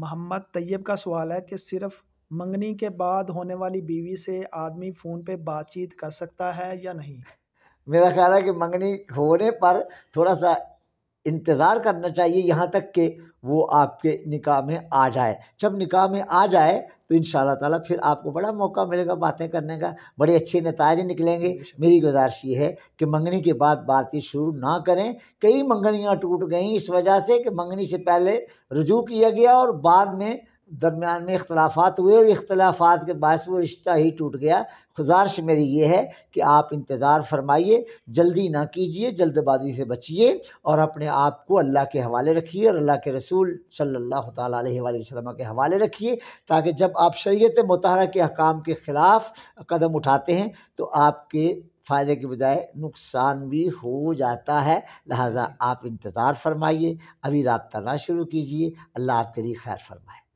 محمد طیب کا سوال ہے کہ صرف منگنی کے بعد ہونے والی بیوی سے آدمی فون پہ بات چیت کر سکتا ہے یا نہیں؟ میرا خیال ہے کہ منگنی ہونے پر تھوڑا سا انتظار کرنا چاہیے یہاں تک کہ وہ آپ کے نکاح میں آ جائے. جب نکاح میں آ جائے تو انشاءاللہ تعالیٰ پھر آپ کو بڑا موقع ملے گا باتیں کرنے کا، بڑے اچھے نتائج نکلیں گے. میری گزارش یہ ہے کہ منگنی کے بعد بات چیت شروع نہ کریں. کئی منگنیاں ٹوٹ گئیں اس وجہ سے کہ منگنی سے پہلے رجوع کیا گیا اور بعد میں درمیان میں اختلافات ہوئے اور اختلافات کے باعث وہ رشتہ ہی ٹوٹ گیا. گزارش میری یہ ہے کہ آپ انتظار فرمائیے، جلدی نہ کیجیے، جلد بازی سے بچیے اور اپنے آپ کو اللہ کے حوالے رکھیے اور اللہ کے رسول صلی اللہ تعالیٰ علیہ وآلہ وسلم کے حوالے رکھیے، تاکہ جب آپ شریعت مطہرہ کے احکام کے خلاف قدم اٹھاتے ہیں تو آپ کے فائدے کے بجائے نقصان بھی ہو جاتا ہے. لہٰذا آپ انتظار فرمائیے، ابھی رابطہ نہ شروع کیجیے. اللہ آپ کے لیے خیر فرمائے.